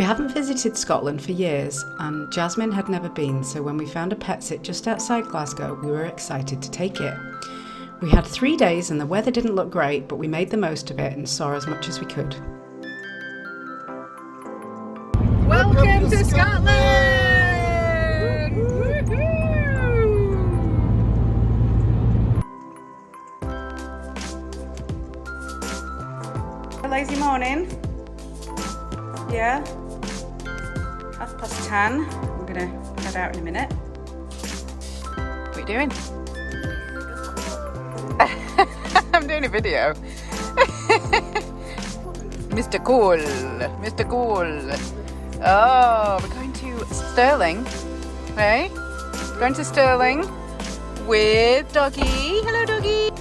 We haven't visited Scotland for years, and Jasmine had never been, so when we found a pet sit just outside Glasgow, we were excited to take it. We had 3 days and the weather didn't look great, but we made the most of it and saw as much as we could. Welcome to Scotland! A lazy morning. Yeah. 10:30. We're gonna head out in a minute. What are you doing? I'm doing a video. Mr. Cool. Mr. Cool. Oh, we're going to Stirling. Hey? Going to Stirling with Doggy. Hello, Doggy.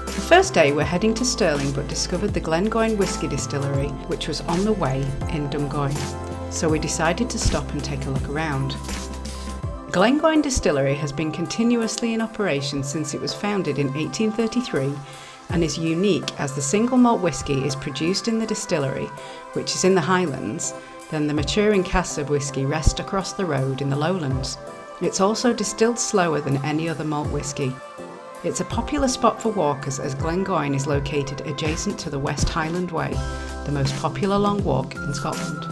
The first day we're heading to Stirling, but discovered the Glengoyne whisky distillery, which was on the way in Dungoyne. So we decided to stop and take a look around. Glengoyne Distillery has been continuously in operation since it was founded in 1833 and is unique as the single malt whisky is produced in the distillery, which is in the Highlands, then the maturing casks of whisky rest across the road in the lowlands. It's also distilled slower than any other malt whisky. It's a popular spot for walkers as Glengoyne is located adjacent to the West Highland Way, the most popular long walk in Scotland.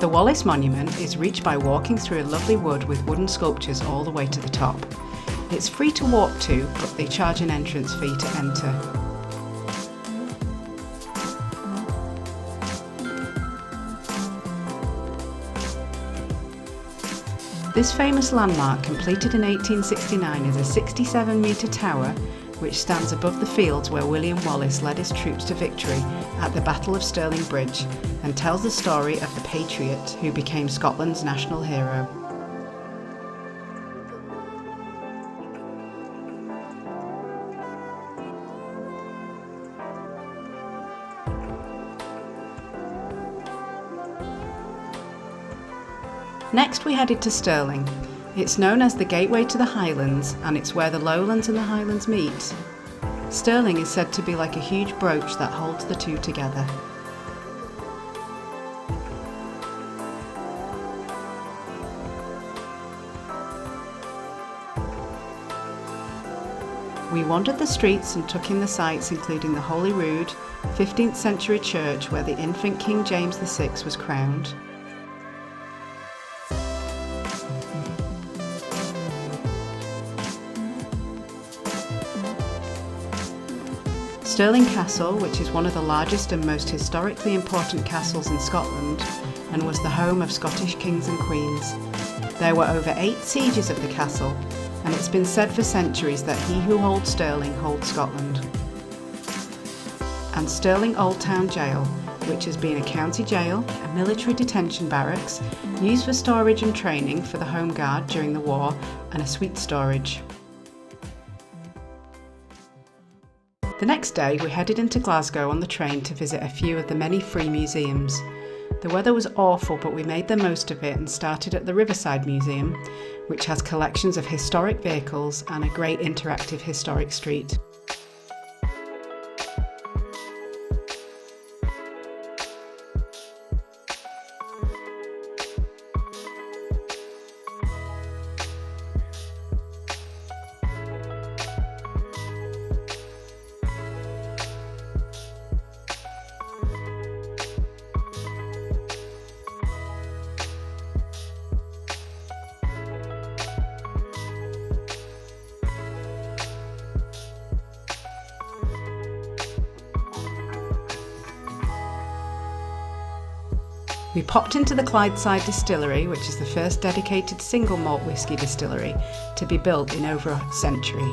The Wallace Monument is reached by walking through a lovely wood with wooden sculptures all the way to the top. It's free to walk to, but they charge an entrance fee to enter. This famous landmark, completed in 1869, is a 67-metre tower which stands above the fields where William Wallace led his troops to victory at the Battle of Stirling Bridge and tells the story of the patriot who became Scotland's national hero. Next we headed to Stirling. It's known as the gateway to the Highlands, and it's where the lowlands and the Highlands meet. Stirling is said to be like a huge brooch that holds the two together. We wandered the streets and took in the sights, including the Holyrood, 15th century church where the infant King James VI was crowned, Stirling Castle, which is one of the largest and most historically important castles in Scotland and was the home of Scottish kings and queens. There were over 8 sieges of the castle, and it's been said for centuries that he who holds Stirling holds Scotland. And Stirling Old Town Jail, which has been a county jail, a military detention barracks, used for storage and training for the Home Guard during the war, and a sweet storage. The next day we headed into Glasgow on the train to visit a few of the many free museums. The weather was awful, but we made the most of it and started at the Riverside Museum, which has collections of historic vehicles and a great interactive historic street. We popped into the Clydside Distillery, which is the first dedicated single malt whisky distillery to be built in over a century.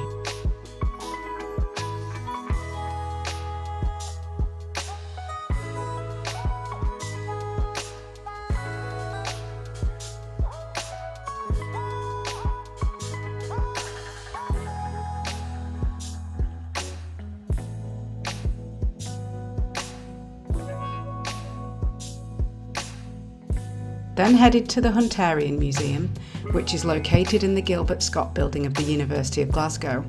Then headed to the Huntarian Museum, which is located in the Gilbert Scott building of the University of Glasgow.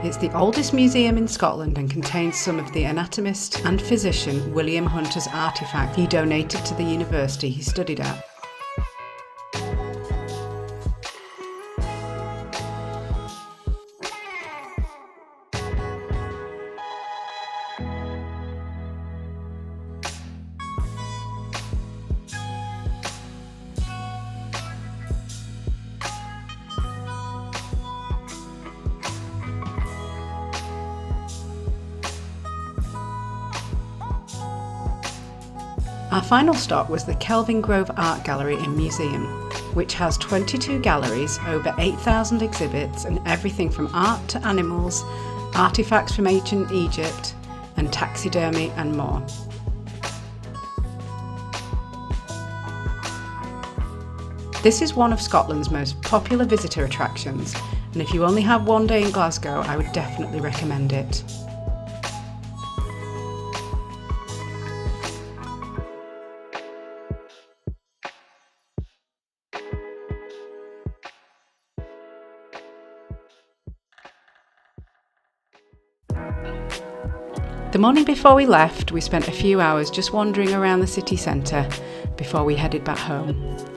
It's the oldest museum in Scotland and contains some of the anatomist and physician William Hunter's artefacts he donated to the university he studied at. Our final stop was the Kelvingrove Art Gallery and Museum, which has 22 galleries, over 8,000 exhibits, and everything from art to animals, artefacts from ancient Egypt, and taxidermy and more. This is one of Scotland's most popular visitor attractions, and if you only have one day in Glasgow, I would definitely recommend it. The morning before we left, we spent a few hours just wandering around the city centre before we headed back home.